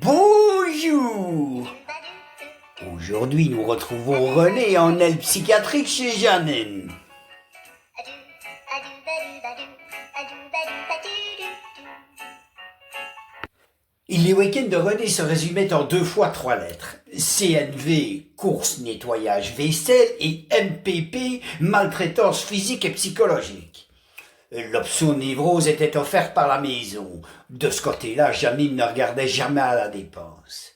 Bonjour! Aujourd'hui, nous retrouvons René en aile psychiatrique chez Jeannine. Les week-ends de René se résumaient en 2 fois 3 lettres. CNV, course, nettoyage, vaisselle, et MPP, maltraitance physique et psychologique. L'option névrose était offerte par la maison. De ce côté-là, Jeannine ne regardait jamais à la dépense.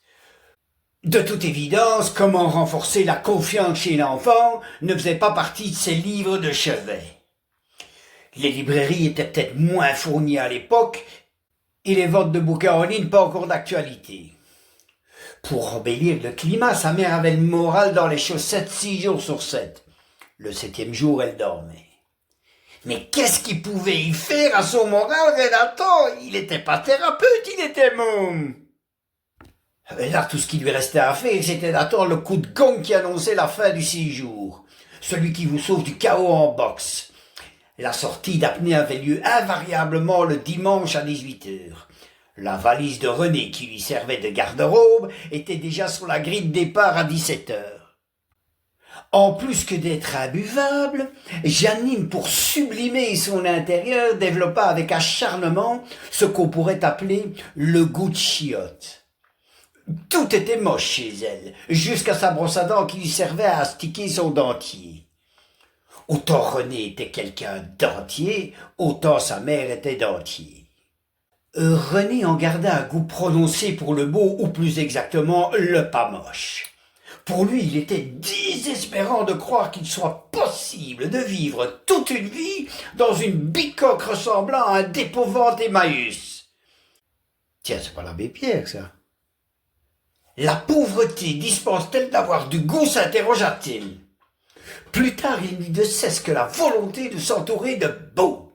De toute évidence, comment renforcer la confiance chez l'enfant ne faisait pas partie de ses livres de chevet. Les librairies étaient peut-être moins fournies à l'époque, et les ventes de bouquins en ligne pas encore d'actualité. Pour embellir le climat, sa mère avait le moral dans les chaussettes 6 jours sur 7. Le 7e jour, elle dormait. Mais qu'est-ce qu'il pouvait y faire à son moral, Renato? Il n'était pas thérapeute, il était môme. Là, tout ce qui lui restait à faire, c'était d'attendre le coup de gong qui annonçait la fin du séjour. Celui qui vous sauve du chaos en boxe. La sortie d'apnée avait lieu invariablement le dimanche à 18h. La valise de René, qui lui servait de garde-robe, était déjà sur la grille de départ à 17h. En plus que d'être imbuvable, Jeannine, pour sublimer son intérieur, développa avec acharnement ce qu'on pourrait appeler le goût de chiotte. Tout était moche chez elle, jusqu'à sa brosse à dents qui lui servait à astiquer son dentier. Autant René était quelqu'un d'entier, autant sa mère était d'entier. René en garda un goût prononcé pour le beau, ou plus exactement, le pas moche. Pour lui, il était désespérant de croire qu'il soit possible de vivre toute une vie dans une bicoque ressemblant à un dépôt-vente Emmaüs. Tiens, c'est pas l'abbé Pierre, ça. La pauvreté dispense-t-elle d'avoir du goût, s'interrogea-t-il. Plus tard, il n'eut de cesse que la volonté de s'entourer de beaux.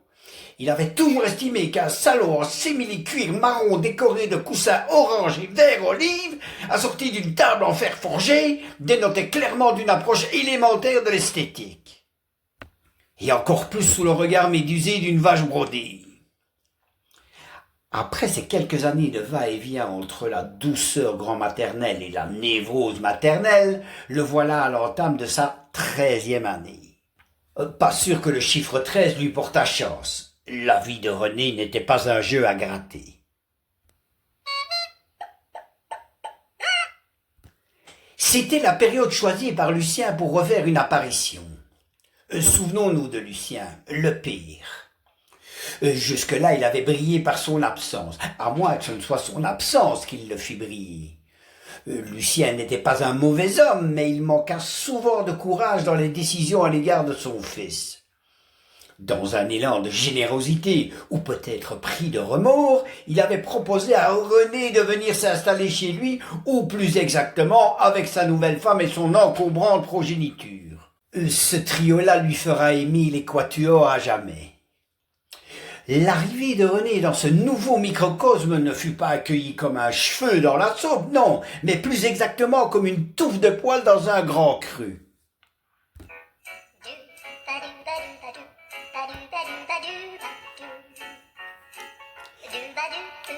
Il avait toujours estimé qu'un salon en simili-cuir marron décoré de coussins orange et vert olive, assorti d'une table en fer forgé, dénotait clairement d'une approche élémentaire de l'esthétique. Et encore plus sous le regard médusé d'une vache brodée. Après ces quelques années de va-et-vient entre la douceur grand-maternelle et la névrose maternelle, le voilà à l'entame de sa 13e année. Pas sûr que le chiffre 13 lui portât chance. La vie de René n'était pas un jeu à gratter. C'était la période choisie par Lucien pour refaire une apparition. Souvenons-nous de Lucien, le pire. Jusque-là, il avait brillé par son absence, à moins que ce ne soit son absence qui le fit briller. Lucien n'était pas un mauvais homme, mais il manqua souvent de courage dans les décisions à l'égard de son fils. Dans un élan de générosité, ou peut-être pris de remords, il avait proposé à René de venir s'installer chez lui, ou plus exactement avec sa nouvelle femme et son encombrante progéniture. Ce trio-là lui fera aimer les quatuors à jamais. L'arrivée de René dans ce nouveau microcosme ne fut pas accueillie comme un cheveu dans la soupe, non, mais plus exactement comme une touffe de poils dans un grand cru.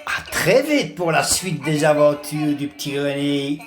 À très vite pour la suite des aventures du petit René.